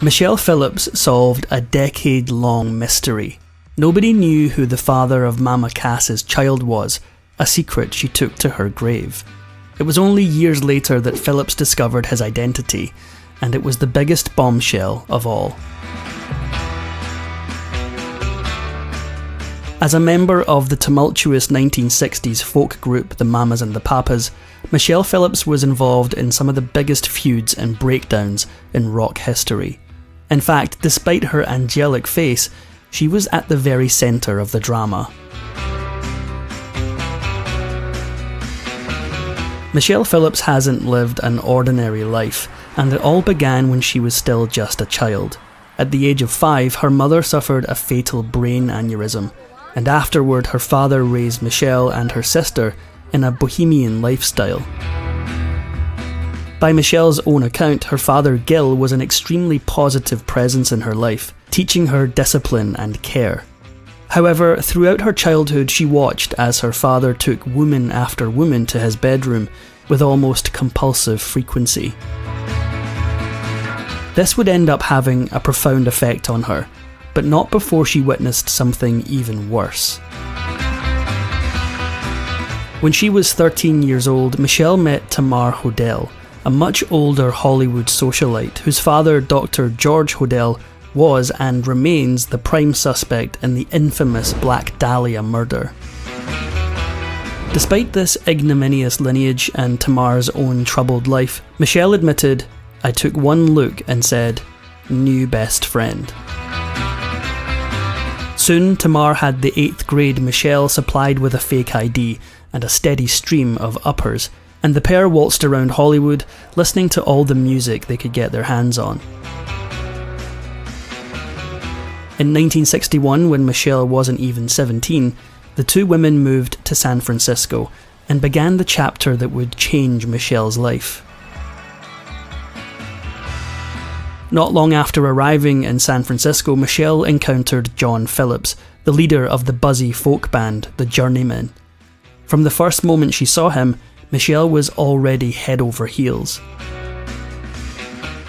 Michelle Phillips solved a decade-long mystery. Nobody knew who the father of Mama Cass's child was, a secret she took to her grave. It was only years later that Phillips discovered his identity, and it was the biggest bombshell of all. As a member of the tumultuous 1960s folk group the Mamas and the Papas, Michelle Phillips was involved in some of the biggest feuds and breakdowns in rock history. In fact, despite her angelic face, she was at the very centre of the drama. Michelle Phillips hasn't lived an ordinary life, and it all began when she was still just a child. At the age of 5, her mother suffered a fatal brain aneurysm, and afterward her father raised Michelle and her sister in a bohemian lifestyle. By Michelle's own account, her father Gil was an extremely positive presence in her life, teaching her discipline and care. However, throughout her childhood she watched as her father took woman after woman to his bedroom with almost compulsive frequency. This would end up having a profound effect on her, but not before she witnessed something even worse. When she was 13 years old, Michelle met Tamar Hodel, a much older Hollywood socialite whose father, Dr. George Hodel, was and remains the prime suspect in the infamous Black Dahlia murder. Despite this ignominious lineage and Tamar's own troubled life, Michelle admitted, "I took one look and said, 'New best friend.'" Soon, Tamar had the 8th grade Michelle supplied with a fake ID and a steady stream of uppers, and the pair waltzed around Hollywood, listening to all the music they could get their hands on. In 1961, when Michelle wasn't even 17, the two women moved to San Francisco and began the chapter that would change Michelle's life. Not long after arriving in San Francisco, Michelle encountered John Phillips, the leader of the buzzy folk band, the Journeymen. From the first moment she saw him, Michelle was already head over heels.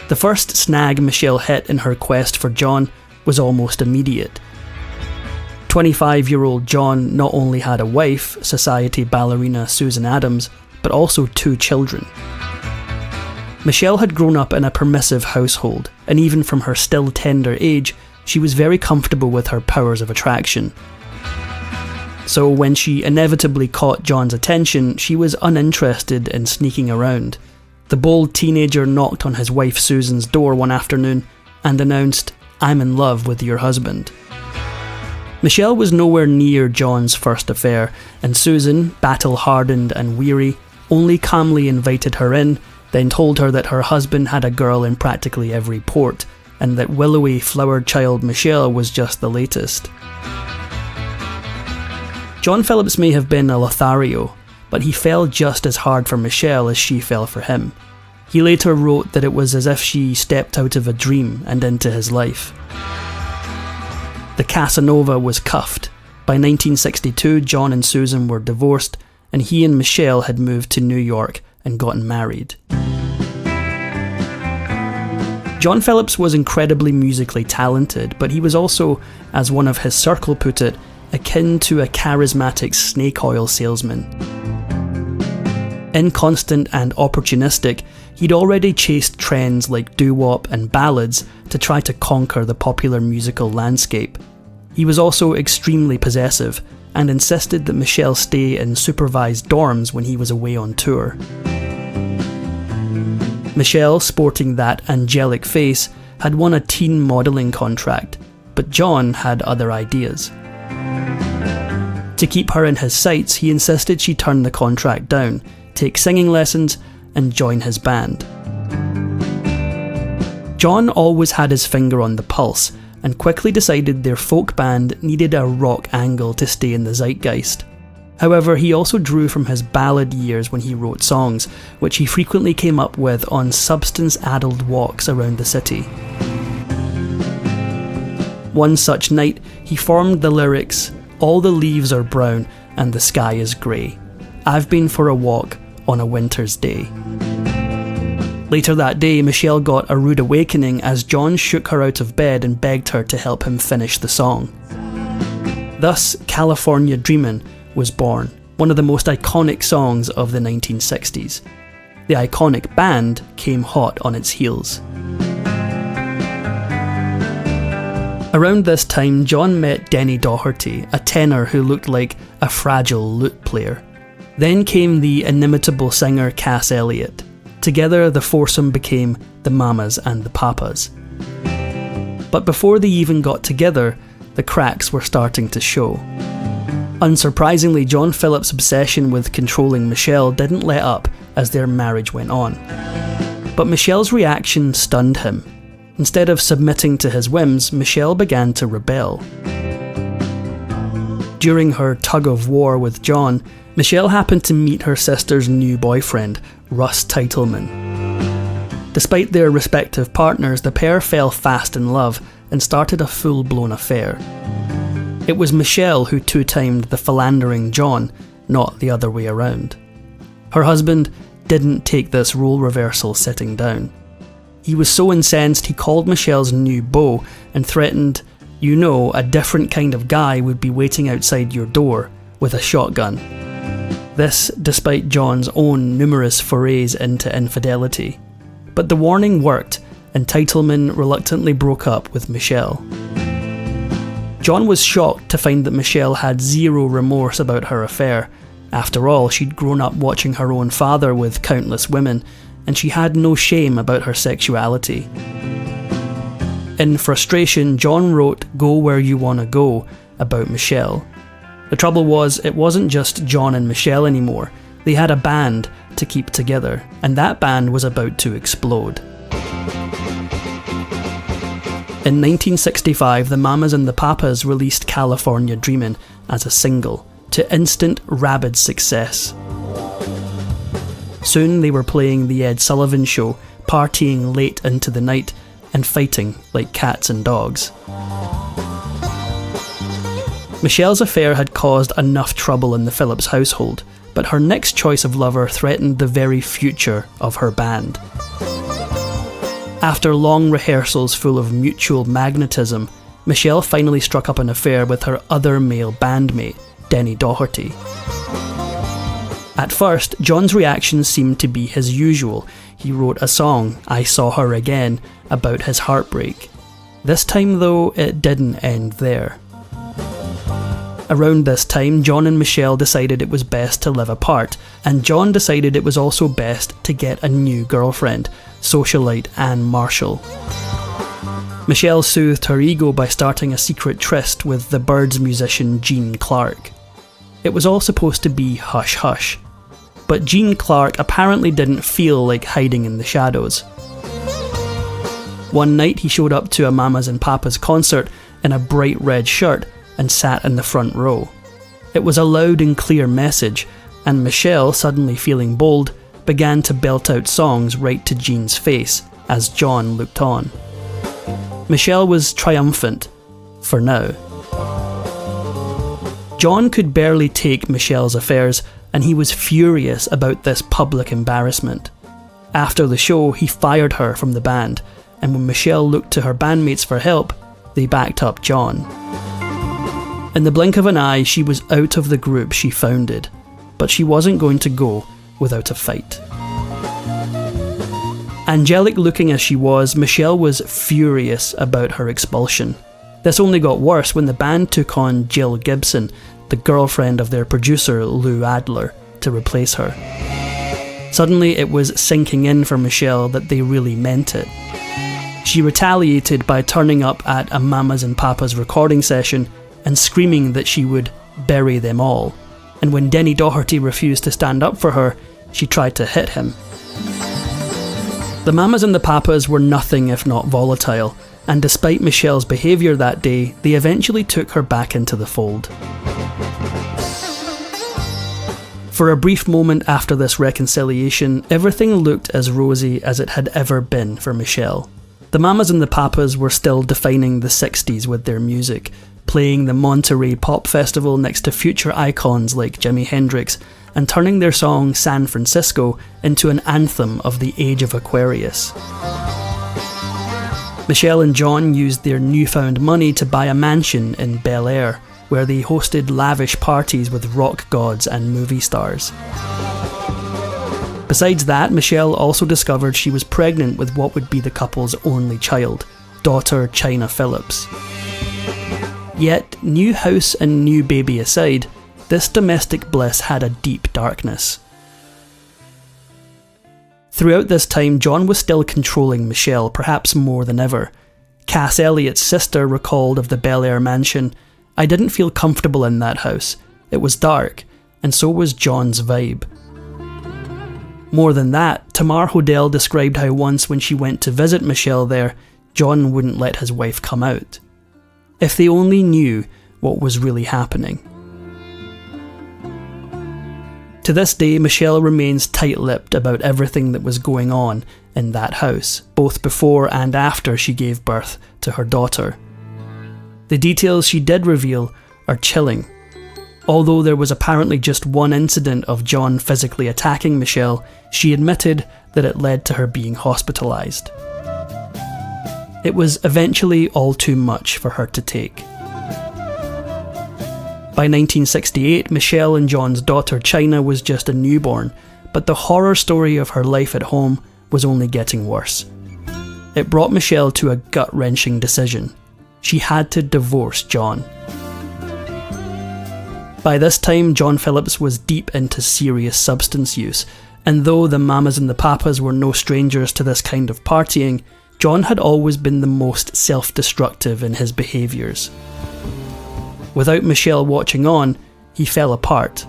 The first snag Michelle hit in her quest for John was almost immediate. 25-year-old John not only had a wife, society ballerina Susan Adams, but also 2 children. Michelle had grown up in a permissive household, and even from her still tender age, she was very comfortable with her powers of attraction. So when she inevitably caught John's attention, she was uninterested in sneaking around. The bold teenager knocked on his wife Susan's door one afternoon and announced, "I'm in love with your husband." Michelle was nowhere near John's first affair, and Susan, battle-hardened and weary, only calmly invited her in, then told her that her husband had a girl in practically every port, and that willowy, flowered child Michelle was just the latest. John Phillips may have been a Lothario, but he fell just as hard for Michelle as she fell for him. He later wrote that it was as if she stepped out of a dream and into his life. The Casanova was cuffed. By 1962, John and Susan were divorced, and he and Michelle had moved to New York and gotten married. John Phillips was incredibly musically talented, but he was also, as one of his circle put it, akin to a charismatic snake oil salesman. Inconstant and opportunistic, he'd already chased trends like doo-wop and ballads to try to conquer the popular musical landscape. He was also extremely possessive, and insisted that Michelle stay in supervised dorms when he was away on tour. Michelle, sporting that angelic face, had won a teen modelling contract, but John had other ideas. To keep her in his sights, he insisted she turn the contract down, take singing lessons, and join his band. John always had his finger on the pulse, and quickly decided their folk band needed a rock angle to stay in the zeitgeist. However, he also drew from his ballad years when he wrote songs, which he frequently came up with on substance-addled walks around the city. One such night, he formed the lyrics, "All the leaves are brown and the sky is grey. I've been for a walk on a winter's day." Later that day, Michelle got a rude awakening as John shook her out of bed and begged her to help him finish the song. Thus, California Dreamin' was born, one of the most iconic songs of the 1960s. The iconic band came hot on its heels. Around this time, John met Denny Doherty, a tenor who looked like a fragile lute player. Then came the inimitable singer Cass Elliot. Together, the foursome became the Mamas and the Papas. But before they even got together, the cracks were starting to show. Unsurprisingly, John Phillips' obsession with controlling Michelle didn't let up as their marriage went on. But Michelle's reaction stunned him. Instead of submitting to his whims, Michelle began to rebel. During her tug-of-war with John, Michelle happened to meet her sister's new boyfriend, Russ Titleman. Despite their respective partners, the pair fell fast in love and started a full-blown affair. It was Michelle who two-timed the philandering John, not the other way around. Her husband didn't take this role reversal sitting down. He was so incensed he called Michelle's new beau and threatened, a different kind of guy would be waiting outside your door with a shotgun. This despite John's own numerous forays into infidelity. But the warning worked, and Titleman reluctantly broke up with Michelle. John was shocked to find that Michelle had zero remorse about her affair. After all, she'd grown up watching her own father with countless women, and she had no shame about her sexuality. In frustration, John wrote "Go Where You Wanna Go" about Michelle. The trouble was, it wasn't just John and Michelle anymore. They had a band to keep together, and that band was about to explode. In 1965, the Mamas and the Papas released California Dreamin' as a single, to instant, rabid success. Soon they were playing The Ed Sullivan Show, partying late into the night, and fighting like cats and dogs. Michelle's affair had caused enough trouble in the Phillips household, but her next choice of lover threatened the very future of her band. After long rehearsals full of mutual magnetism, Michelle finally struck up an affair with her other male bandmate, Denny Doherty. At first, John's reaction seemed to be his usual. He wrote a song, "I Saw Her Again," about his heartbreak. This time though, it didn't end there. Around this time, John and Michelle decided it was best to live apart, and John decided it was also best to get a new girlfriend, socialite Anne Marshall. Michelle soothed her ego by starting a secret tryst with the Byrds musician Gene Clark. It was all supposed to be hush-hush, but Gene Clark apparently didn't feel like hiding in the shadows. One night he showed up to a Mamas and Papas concert in a bright red shirt and sat in the front row. It was a loud and clear message, and Michelle, suddenly feeling bold, began to belt out songs right to Gene's face as John looked on. Michelle was triumphant, for now. John could barely take Michelle's affairs, and he was furious about this public embarrassment. After the show, he fired her from the band, and when Michelle looked to her bandmates for help, they backed up John. In the blink of an eye, she was out of the group she founded, but she wasn't going to go without a fight. Angelic looking as she was, Michelle was furious about her expulsion. This only got worse when the band took on Jill Gibson, the girlfriend of their producer Lou Adler, to replace her. Suddenly it was sinking in for Michelle that they really meant it. She retaliated by turning up at a Mamas and Papas recording session and screaming that she would bury them all. And when Denny Doherty refused to stand up for her, she tried to hit him. The Mamas and the Papas were nothing if not volatile, and despite Michelle's behaviour that day, they eventually took her back into the fold. For a brief moment after this reconciliation, everything looked as rosy as it had ever been for Michelle. The Mamas and the Papas were still defining the 60s with their music, playing the Monterey Pop Festival next to future icons like Jimi Hendrix and turning their song San Francisco into an anthem of the age of Aquarius. Michelle and John used their newfound money to buy a mansion in Bel Air, where they hosted lavish parties with rock gods and movie stars. Besides that, Michelle also discovered she was pregnant with what would be the couple's only child, daughter China Phillips. Yet, new house and new baby aside, this domestic bliss had a deep darkness. Throughout this time, John was still controlling Michelle, perhaps more than ever. Cass Elliott's sister recalled of the Bel Air mansion, "I didn't feel comfortable in that house. It was dark, and so was John's vibe." More than that, Tamar Hodel described how once when she went to visit Michelle there, John wouldn't let his wife come out. If they only knew what was really happening. To this day, Michelle remains tight-lipped about everything that was going on in that house, both before and after she gave birth to her daughter. The details she did reveal are chilling. Although there was apparently just one incident of John physically attacking Michelle, she admitted that it led to her being hospitalised. It was eventually all too much for her to take. By 1968, Michelle and John's daughter China was just a newborn, but the horror story of her life at home was only getting worse. It brought Michelle to a gut-wrenching decision. She had to divorce John. By this time, John Phillips was deep into serious substance use, and though the mamas and the papas were no strangers to this kind of partying, John had always been the most self-destructive in his behaviours. Without Michelle watching on, he fell apart.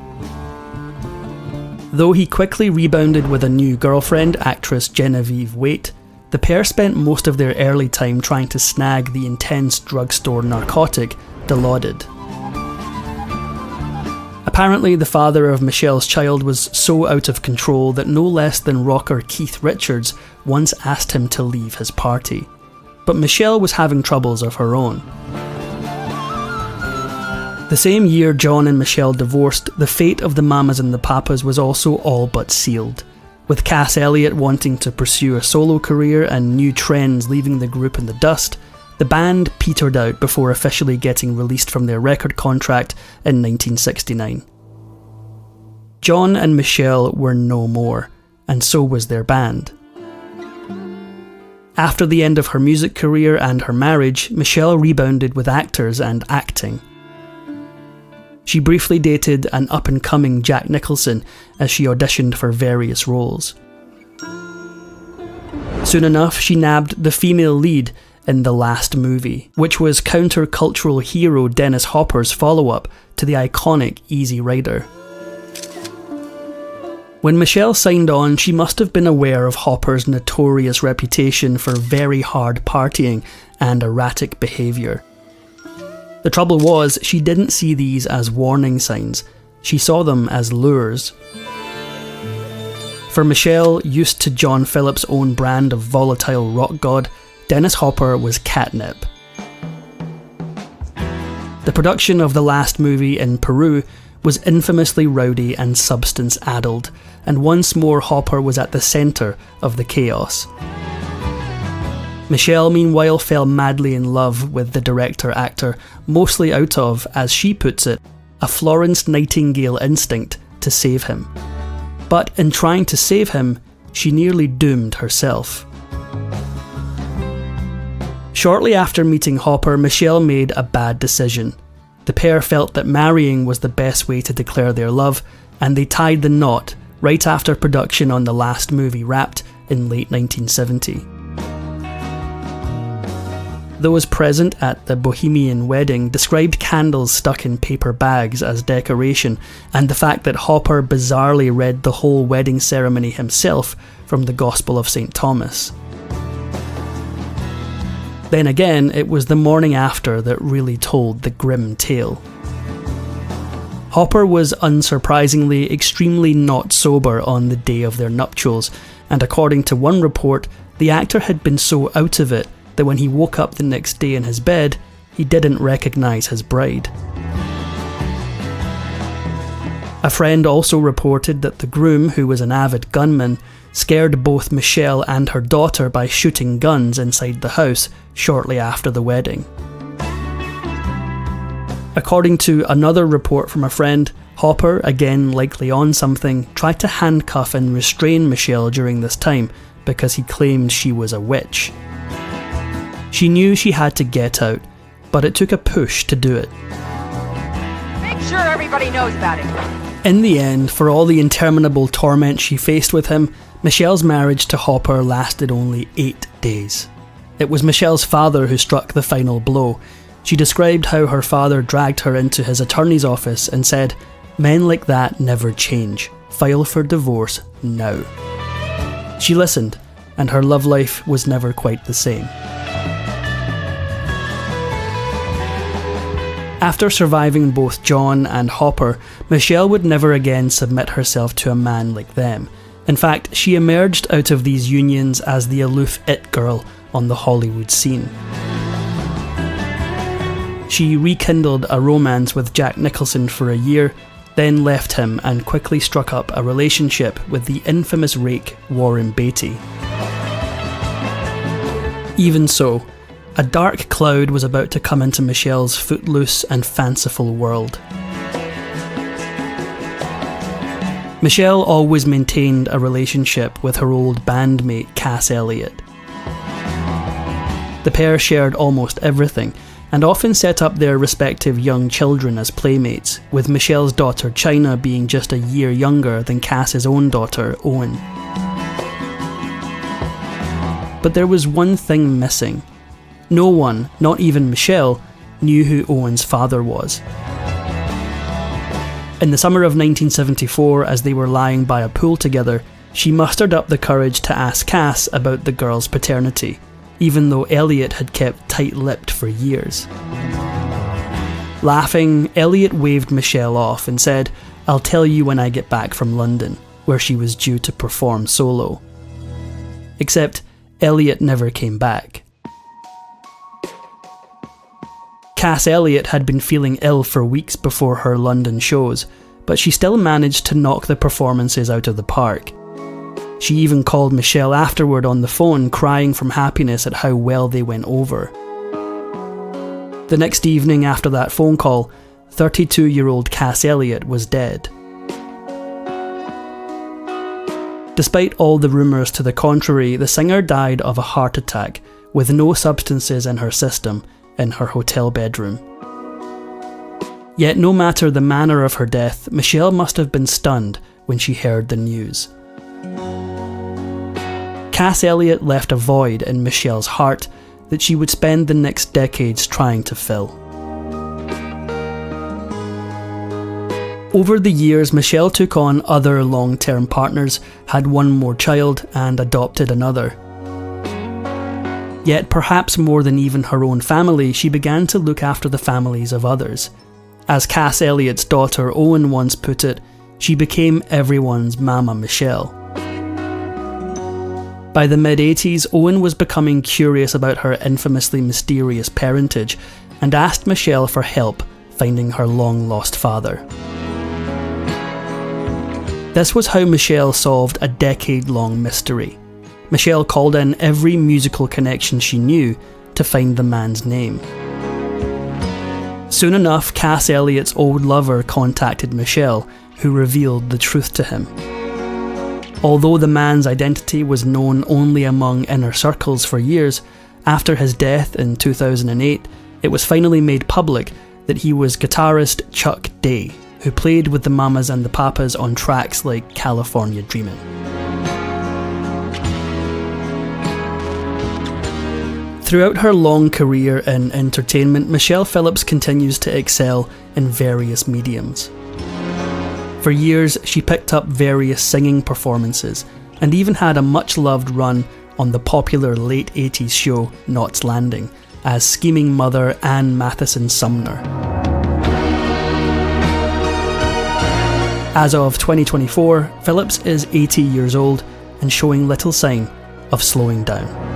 Though he quickly rebounded with a new girlfriend, actress Genevieve Waite, the pair spent most of their early time trying to snag the intense drugstore narcotic Dilaudid. Apparently, the father of Michelle's child was so out of control that no less than rocker Keith Richards once asked him to leave his party. But Michelle was having troubles of her own. The same year John and Michelle divorced, the fate of the Mamas and the Papas was also all but sealed. With Cass Elliot wanting to pursue a solo career and new trends leaving the group in the dust, the band petered out before officially getting released from their record contract in 1969. John and Michelle were no more, and so was their band. After the end of her music career and her marriage, Michelle rebounded with actors and acting. She briefly dated an up-and-coming Jack Nicholson as she auditioned for various roles. Soon enough, she nabbed the female lead in The Last Movie, which was counter-cultural hero Dennis Hopper's follow-up to the iconic Easy Rider. When Michelle signed on, she must have been aware of Hopper's notorious reputation for very hard partying and erratic behaviour. The trouble was, she didn't see these as warning signs, she saw them as lures. For Michelle, used to John Phillips' own brand of volatile rock god, Dennis Hopper was catnip. The production of The Last Movie in Peru was infamously rowdy and substance-addled, and once more Hopper was at the centre of the chaos. Michelle, meanwhile, fell madly in love with the director-actor, mostly out of, as she puts it, a Florence Nightingale instinct to save him. But in trying to save him, she nearly doomed herself. Shortly after meeting Hopper, Michelle made a bad decision. The pair felt that marrying was the best way to declare their love, and they tied the knot right after production on The Last Movie wrapped in late 1970. Those present at the Bohemian wedding described candles stuck in paper bags as decoration, and the fact that Hopper bizarrely read the whole wedding ceremony himself from the Gospel of St. Thomas. Then again, it was the morning after that really told the grim tale. Hopper was unsurprisingly extremely not sober on the day of their nuptials, and according to one report, the actor had been so out of it that when he woke up the next day in his bed, he didn't recognise his bride. A A friend also reported that the groom, who was an avid gunman, scared both Michelle and her daughter by shooting guns inside the house shortly after the wedding. According to another report from a friend, Hopper, again likely on something, tried to handcuff and restrain Michelle during this time because he claimed she was a witch. She knew she had to get out, but it took a push to do it. Make sure everybody knows about it. In the end, for all the interminable torment she faced with him, Michelle's marriage to Hopper lasted only 8 days. It was Michelle's father who struck the final blow. She described how her father dragged her into his attorney's office and said, "Men like that never change. File for divorce now." She listened, and her love life was never quite the same. After surviving both John and Hopper, Michelle would never again submit herself to a man like them. In fact, she emerged out of these unions as the aloof it girl on the Hollywood scene. She rekindled a romance with Jack Nicholson for a year, then left him and quickly struck up a relationship with the infamous rake Warren Beatty. Even so, a dark cloud was about to come into Michelle's footloose and fanciful world. Michelle always maintained a relationship with her old bandmate Cass Elliot. The pair shared almost everything, and often set up their respective young children as playmates, with Michelle's daughter China being just a year younger than Cass's own daughter, Owen. But there was one thing missing. No one, not even Michelle, knew who Owen's father was. In the summer of 1974, as they were lying by a pool together, she mustered up the courage to ask Cass about the girl's paternity, even though Elliot had kept tight-lipped for years. Laughing, Elliot waved Michelle off and said, "I'll tell you when I get back from London," where she was due to perform solo. Except, Elliot never came back. Cass Elliot had been feeling ill for weeks before her London shows, but she still managed to knock the performances out of the park. She even called Michelle afterward on the phone, crying from happiness at how well they went over. The next evening after that phone call, 32-year-old Cass Elliot was dead. Despite all the rumours to the contrary, the singer died of a heart attack, with no substances in her system, in her hotel bedroom. Yet no matter the manner of her death, Michelle must have been stunned when she heard the news. Cass Elliot left a void in Michelle's heart that she would spend the next decades trying to fill. Over the years, Michelle took on other long-term partners, had one more child, and adopted another. Yet, perhaps more than even her own family, she began to look after the families of others. As Cass Elliot's daughter Owen once put it, she became everyone's Mama Michelle. By the mid-80s, Owen was becoming curious about her infamously mysterious parentage and asked Michelle for help finding her long-lost father. This was how Michelle solved a decade-long mystery. Michelle called in every musical connection she knew to find the man's name. Soon enough, Cass Elliot's old lover contacted Michelle, who revealed the truth to him. Although the man's identity was known only among inner circles for years, after his death in 2008, it was finally made public that he was guitarist Chuck Day, who played with the Mamas and the Papas on tracks like California Dreamin'. Throughout her long career in entertainment, Michelle Phillips continues to excel in various mediums. For years, she picked up various singing performances, and even had a much-loved run on the popular late 80s show Knots Landing, as scheming mother Ann Matheson Sumner. As of 2024, Phillips is 80 years old and showing little sign of slowing down.